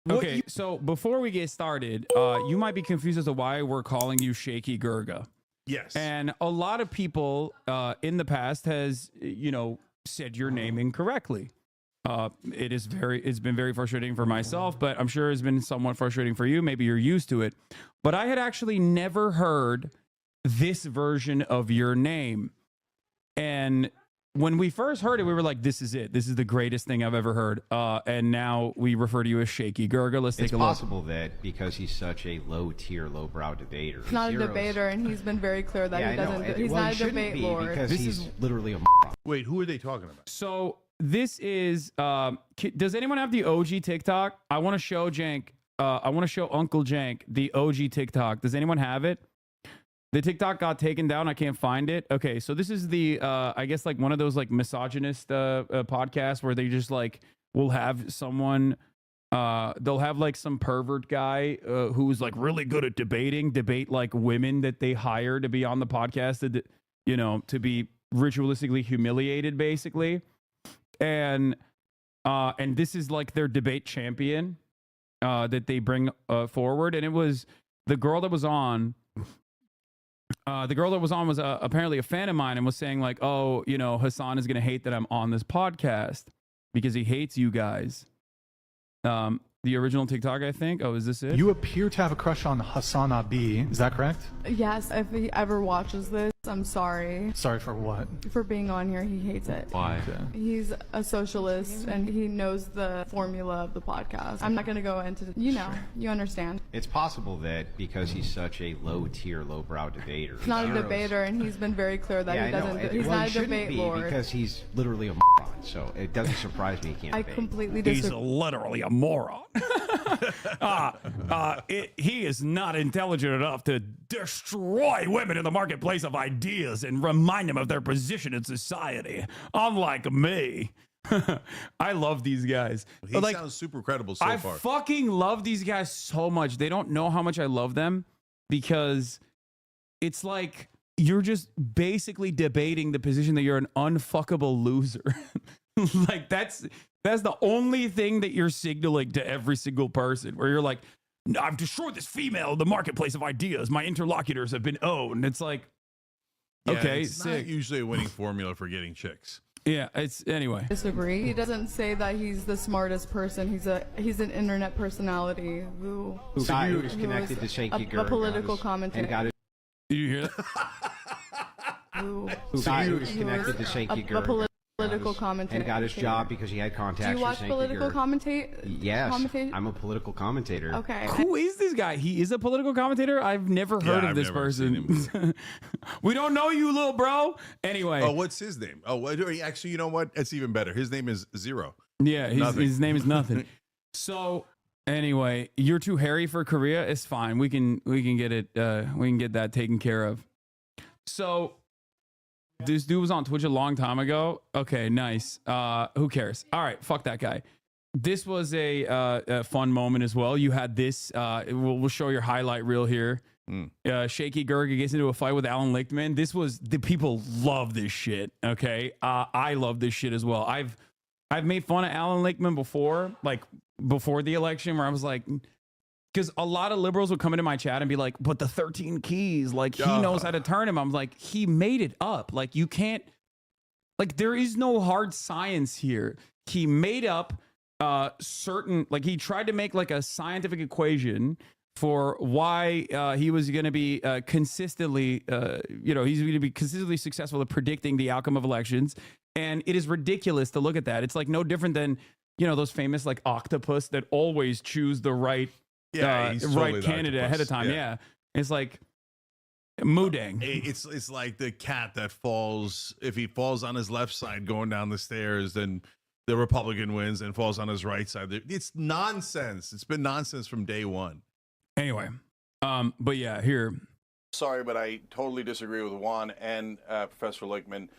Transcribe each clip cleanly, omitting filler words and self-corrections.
Okay, so before we get started, you might be confused as to why we're calling you Shaky Gurga. Yes. And a lot of people in the past has, said your name incorrectly. It's been very frustrating for myself, but I'm sure it's been somewhat frustrating for you. Maybe you're used to it. But I had actually never heard this version of your name. And when we first heard it, we were like, this is it. This is the greatest thing I've ever heard. And now we refer to you as Shaky Gurga. Let's take a look. It's possible that because he's such a low-tier, lowbrow debater. He's not a debater, and he's been very clear that he doesn't. He's not a debate lord. Because he's literally a Wait, who are they talking about? So this is, does anyone have the OG TikTok? I want to show Cenk. I want to show Uncle Cenk the OG TikTok. Does anyone have it? The TikTok got taken down. I can't find it. Okay, so this is the, I guess, like one of those like misogynist podcasts where they just like will have someone, they'll have like some pervert guy who's like really good at debate like women that they hire to be on the podcast, to be ritualistically humiliated, basically. And this is like their debate champion that they bring forward. And it was the girl that was on. The girl that was on was apparently a fan of mine and was saying like, oh, Hasan is going to hate that I'm on this podcast because he hates you guys. The original TikTok, I think. Oh, is this it? You appear to have a crush on Hasan Abi. Is that correct? Yes, if he ever watches this, I'm sorry. Sorry for what? For being on here, he hates it. Why? Okay. He's a socialist, and he knows the formula of the podcast. I'm not going to go into, you understand. It's possible that because he's such a low-tier, lowbrow debater. He's not a debater, and he's been very clear that he doesn't. He's not a debate lord. Because he's literally a so it doesn't surprise me he can't I debate. completely disagree. He's literally a moron. He is not intelligent enough to destroy women in the marketplace of ideas and remind them of their position in society. Unlike me. I love these guys. He sounds super credible so far. I fucking love these guys so much. They don't know how much I love them because it's like you're just basically debating the position that you're an unfuckable loser. Like that's the only thing that you're signaling to every single person, where you're like, I've destroyed this female in the marketplace of ideas. My interlocutors have been owned. It's like, yeah, okay, it's sick. not usually a winning formula for getting chicks. Yeah, it's anyway. Disagree. He doesn't say that he's the smartest person. He's an internet personality who who's connected to Shaky Gurga. A political commentator. Did you hear that? who's connected to Shaky Gurga. Political commentator. And got his job because he had contacts. Do you watch political commentate? Yes, I'm a political commentator. Okay. Who is this guy? He is a political commentator? I've never heard of this person. We don't know you, little bro. Anyway. Oh, what's his name? Oh, actually, you know what? It's even better. His name is Zero. Yeah, his name is nothing. So anyway, you're too hairy for Korea. It's fine. We can get it. We can get that taken care of. So this dude was on Twitch a long time ago. Okay, nice. Who cares? All right, fuck that guy. This was a fun moment as well. You had this. We'll show your highlight reel here. Shaky Gurga gets into a fight with Alan Lichtman. The people love this shit. Okay, I love this shit as well. I've made fun of Alan Lichtman before, like before the election, where I was like, because a lot of liberals would come into my chat and be like, but the 13 keys, like he knows how to turn him. I'm like, he made it up. Like you can't, like there is no hard science here. He made up certain, like he tried to make like a scientific equation for why he was going to be consistently, he's going to be consistently successful at predicting the outcome of elections. And it is ridiculous to look at that. It's like no different than, those famous like octopus that always choose the right right candidate ahead of time. Yeah. It's like Mudang. It's like the cat that falls. If he falls on his left side going down the stairs, then the Republican wins, and falls on his right side. It's nonsense. It's been nonsense from day one. Anyway, but yeah, here. Sorry, but I totally disagree with Juan and Professor Lichtman.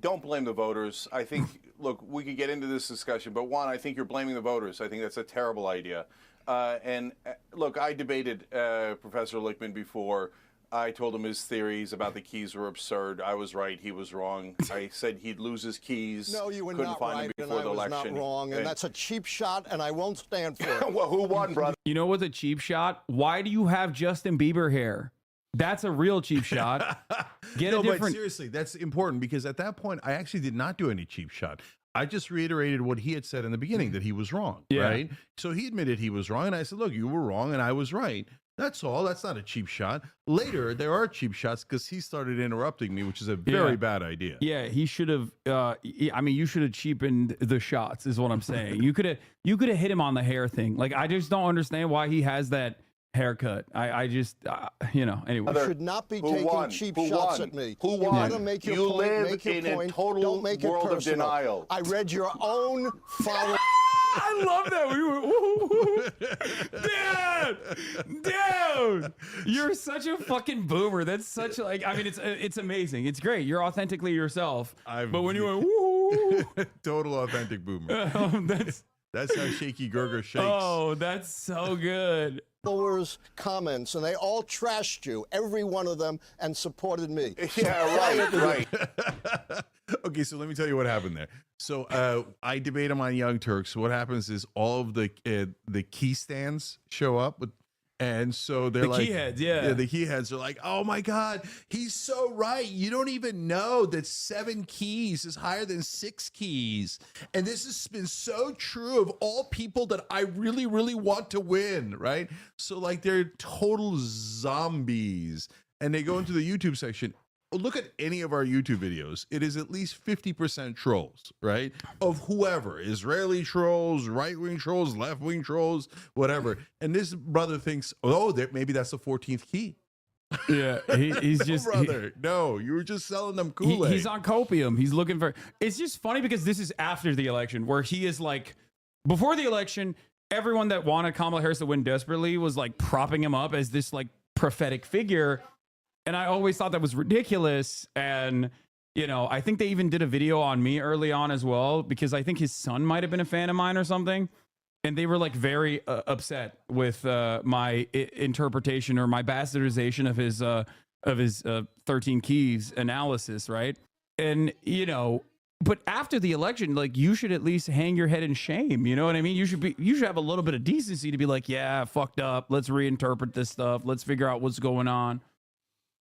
Don't blame the voters. I think, look, we could get into this discussion, but Juan, I think you're blaming the voters. I think that's a terrible idea. And look, I debated Professor Lichtman before. I told him his theories about the keys were absurd. I was right. He was wrong. I said he'd lose his keys. No, you were Couldn't not find right, him and before I the was election. not wrong, and that's a cheap shot, and I won't stand for it. Well, who won, brother? You know what's a cheap shot? Why do you have Justin Bieber hair? That's a real cheap shot. Get No, a but different. seriously, that's important because at that point, I actually did not do any cheap shot. I just reiterated what he had said in the beginning, that he was wrong, Yeah. right? So he admitted he was wrong, and I said, look, you were wrong, and I was right. That's all. That's not a cheap shot. Later, there are cheap shots because he started interrupting me, which is a very bad idea. Yeah, he should have. I mean, you should have cheapened the shots, is what I'm saying. You could have hit him on the hair thing. Like, I just don't understand why he has that haircut. I just, anyway. You should not be taking won? cheap Who shots won? at me. Who You won? want to make your You point, live make your in a point. total Don't make it world of personal. denial. I read your own follow. I love that. We were, dude, you're such a fucking boomer. That's such like, I mean, it's amazing. It's great. You're authentically yourself. But when you went, woo, Total authentic boomer. That's how Shaky Gerger shakes. oh, that's so good. followers' comments, and they all trashed you, every one of them, and supported me. Yeah, right. Okay, so let me tell you what happened there. So I debate him on Young Turks. What happens is all of the key stands show up, and so they're The like key heads, yeah. the key heads are like, oh my god, he's so right. You don't even know that 7 keys is higher than 6 keys, and this has been so true of all people that I really, really want to win, right? So like they're total zombies, and they go into the YouTube section. Look at any of our YouTube videos. It is at least 50% trolls, right? Of whoever, Israeli trolls, right-wing trolls, left-wing trolls, whatever. And this brother thinks, oh, maybe that's the 14th key. Yeah, he's No, just brother. No, you were just selling them Kool-Aid. he's on copium. He's looking for. It's just funny because this is after the election, where he is like, before the election, everyone that wanted Kamala Harris to win desperately was like propping him up as this like prophetic figure. And I always thought that was ridiculous. And, I think they even did a video on me early on as well, because I think his son might have been a fan of mine or something. And they were like very upset with my interpretation or my bastardization of his 13 keys analysis. Right. And, but after the election, like, you should at least hang your head in shame. You know what I mean? You should have a little bit of decency to be like, yeah, fucked up. Let's reinterpret this stuff. Let's figure out what's going on.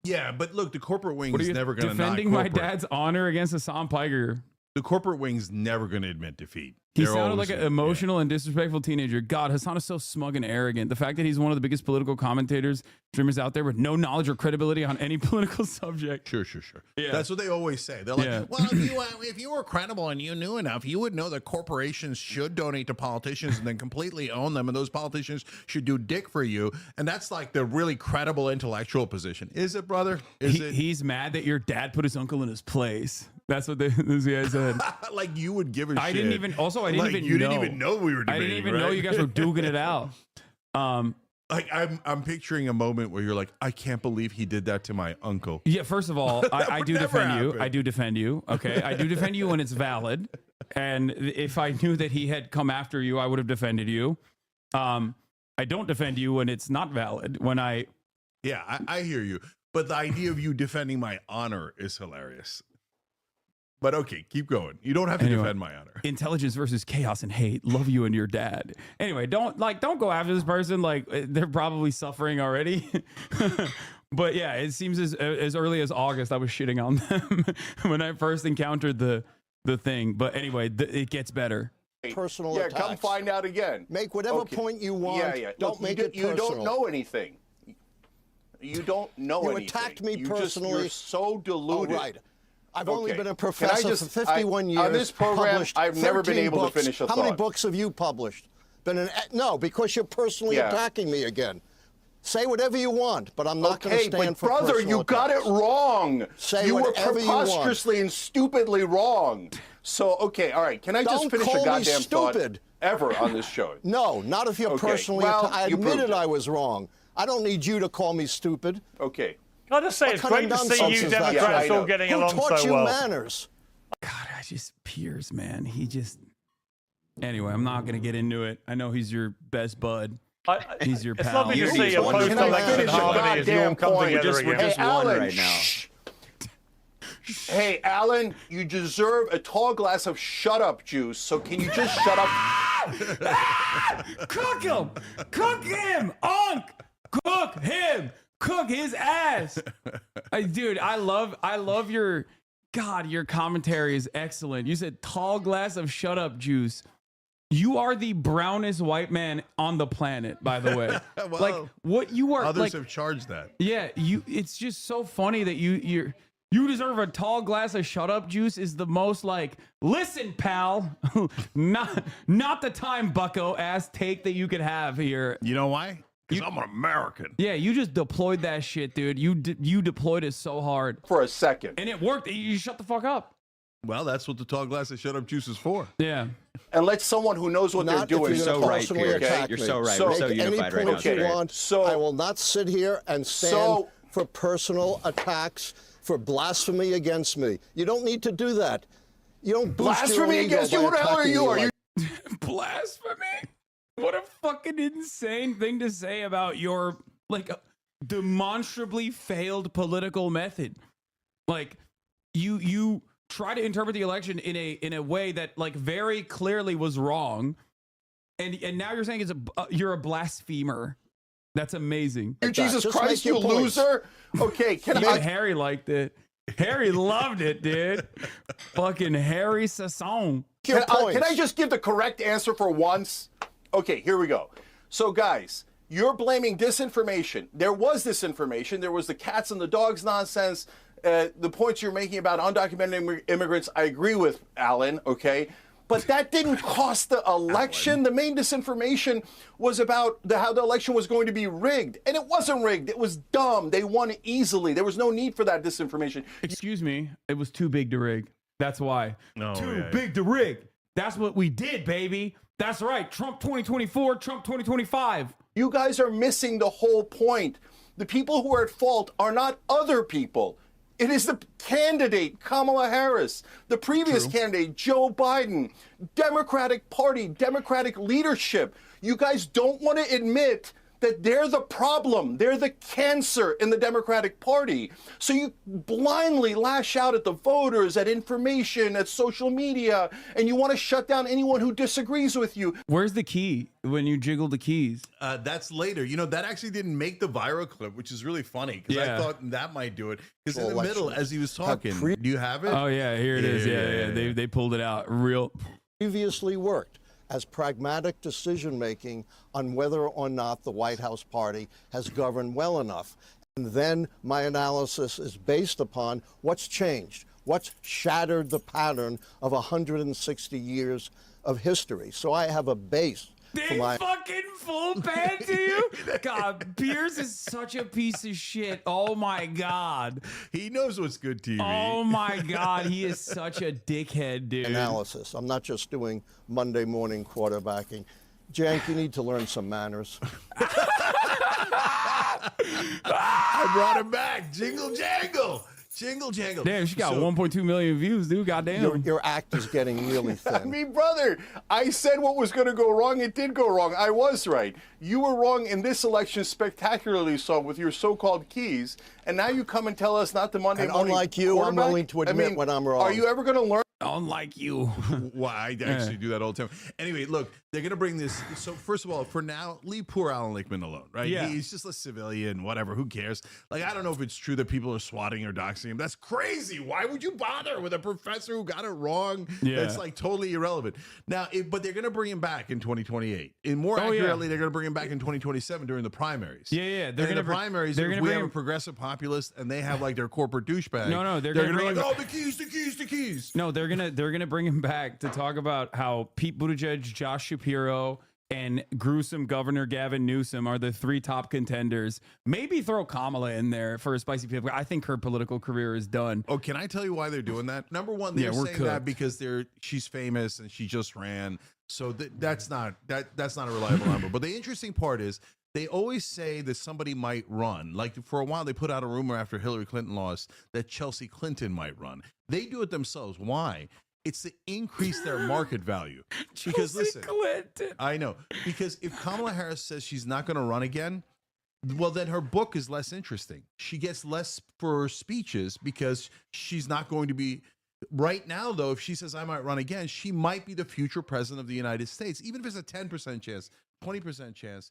Yeah, but look, the corporate wing What are is you never going to defending my dad's honor against Hasan Abi? The corporate wing's never going to admit defeat. He They're sounded always like an gonna- emotional and disrespectful teenager. God, Hasan is so smug and arrogant. The fact that he's one of the biggest political commentators, streamers out there with no knowledge or credibility on any political subject. Sure. Yeah. That's what they always say. They're like, Yeah. well, if you were credible and you knew enough, you would know that corporations should donate to politicians and then completely own them, and those politicians should do dick for you. And that's like the really credible intellectual position. Is it, brother? Is it? He's mad that your dad put his uncle in his place. That's what this guy said. Like you would give a shit. I didn't even know. You didn't even know we were debating. I didn't even know right? you guys were duking it out. Like I'm picturing a moment where you're like, I can't believe he did that to my uncle. Yeah, first of all, I would do never defend you. happen. I do defend you. Okay. I do defend you when it's valid. And if I knew that he had come after you, I would have defended you. I don't defend you when it's not valid. Yeah, I hear you. But the idea of you defending my honor is hilarious. But okay, keep going. You don't have to defend my honor. Intelligence versus chaos and hate. Love you and your dad. Anyway, don't go after this person. Like, they're probably suffering already. But yeah, it seems as early as August I was shitting on them when I first encountered the thing. But anyway, it gets better. Personal Yeah, attacks. come find out again. Make whatever Okay. point you want. Yeah. Don't Look, make you it You personal. don't know anything. You don't know You anything. attacked me You're personally. so Oh, deluded. right. I've only Okay. been a Can I professor just- for 51 years. On this program, published I've never been 13 able books. to finish a How thought. many books have you published? No, because you're personally Yeah. attacking me again. Say whatever you want, but I'm not going to Okay, stand but for brother, personal you got it attacks. wrong. Say you were whatever you want. preposterously and stupidly wrong. So, okay, all right. Can I just Don't finish call a me goddamn thought stupid. ever on this show? No, not if you're Okay, personally well, I you proved admitted it. I was wrong. I don't need you to call me stupid. Okay. Can I just say, What it's kind great of to see nonsense you is that? Democrats Yeah, I all know. getting Who along taught so you well. manners? God, I just Piers, man. Anyway, I'm not gonna get into it. I know he's your best bud. He's your It's pal. lovely to You're see the a one who's post-election finish a harmony as you all goddamn come point. together We're again. just one Alan, right now. Hey, Alan, you deserve a tall glass of shut up juice, so can you just shut up? Cook him! Cook him! Unk! Cook him! Cook his ass! Dude, I love your commentary is excellent. You said tall glass of shut up juice. You are the brownest white man on the planet, by the way. Well, like what you are Others like, have charged that. yeah, it's just so funny that you deserve a tall glass of shut up juice is the most like, listen, pal, not the time bucko ass take that you could have here. You know why? Because I'm an American. Yeah, you just deployed that shit, dude. You deployed it so hard. For a second. And it worked. You shut the fuck up. Well, that's what the tall glass of shut up juice is for. Yeah. And let someone who knows what Not they're doing. if you're So gonna right, personally Pierre. attack You're me. so right. So- We're so Make unified any right now. point It's you great. want. So- I will not sit here and stand So- for personal attacks, for blasphemy against me. You don't need to do that. You don't boost your Blasphemy ego against you? by Who the hell are attacking you? me Are you like Blasphemy? What a fucking insane thing to say about your like demonstrably failed political method. Like you try to interpret the election in a way that like very clearly was wrong, and now you're saying you're a blasphemer. That's amazing. Jesus Just Christ, make your you points. loser? Okay, can Even I? Harry liked it. Harry loved it, dude. Fucking Harry Sasson. Can points. I just give the correct answer for once? Okay, here we go. So, guys, you're blaming disinformation. There was disinformation. There was the cats and the dogs nonsense. The points you're making about undocumented immigrants, I agree with, Alan, okay? But that didn't cost the election. The main disinformation was about how the election was going to be rigged. And it wasn't rigged. It was dumb. They won easily. There was no need for that disinformation. Excuse me. It was too big to rig. That's why. No, too yeah, big to rig. That's what we did, baby. That's right. Trump 2024, Trump 2025. You guys are missing the whole point. The people who are at fault are not other people. It is the candidate, Kamala Harris, the previous candidate, Joe Biden, Democratic Party, Democratic leadership. You guys don't want to admit that they're the problem. They're the cancer in the Democratic Party. So you blindly lash out at the voters, at information, at social media, and you want to shut down anyone who disagrees with you. Where's the key when you jiggle the keys? That's later. You know, that actually didn't make the viral clip, which is really funny because Yeah. I thought that might do it. Because in the Elections middle, as he was talking, pre- do you have it? Oh, yeah. Here it is. Yeah. They pulled it out. Real. previously worked as pragmatic decision-making on whether or not the White House party has governed well enough. And then my analysis is based upon what's changed, what's shattered the pattern of 160 years of history. So I have a base for They my... fucking full pan to you? God, Pierce is such a piece of shit. Oh, my God. He knows what's good TV. Oh, my God. He is such a dickhead, dude. analysis. I'm not just doing Monday morning quarterbacking. Cenk, you need to learn some manners. I brought him back. Jingle jangle. Jingle jangle. Damn, she got So- 1.2 million views, dude. Goddamn. Your act is getting really I thin. mean, brother, I said what was going to go wrong. It did go wrong. I was right. You were wrong in this election spectacularly so with your so-called keys. And now you come and tell us not the Monday And morning unlike you, I'm quarterback? willing to admit when I'm wrong. Are you ever going to learn? Unlike you. Well, I actually do that all the time. Anyway, look, they're going to bring this. So, first of all, for now, leave poor Alan Lichtman alone, right? Yeah. He's just a civilian, whatever. Who cares? Like, I don't know if it's true that people are swatting or doxing him. That's crazy. Why would you bother with a professor who got it wrong? Yeah. That's like totally irrelevant. Now, but they're going to bring him back in 2028. And more Oh, yeah. accurately, they're going to bring him back in 2027 during the primaries. Yeah, yeah. They're going to br- primaries. They're If gonna we bring have a him. progressive populist and they have like their corporate douchebag. No, they're gonna gonna be bring like, him- oh, the keys, the keys, the keys. No, they're gonna bring him back to talk about how Pete Buttigieg, Josh Shapiro, and gruesome Governor Gavin Newsom are the three top contenders. Maybe throw Kamala in there for a spicy people. I think her political career is done. Oh, can I tell you why they're doing that? Number one, they're Yeah, we're saying that cooked. because she's famous and she just ran. So that's not a reliable number. But the interesting part is they always say that somebody might run. Like for a while, they put out a rumor after Hillary Clinton lost that Chelsea Clinton might run. They do it themselves. Why? It's to increase their market value. Because listen, Clinton. I know. Because if Kamala Harris says she's not going to run again, well, then her book is less interesting. She gets less for her speeches because she's not going to be. Right now, though, if she says I might run again, she might be the future president of the United States. Even if it's a 10% chance, 20% chance,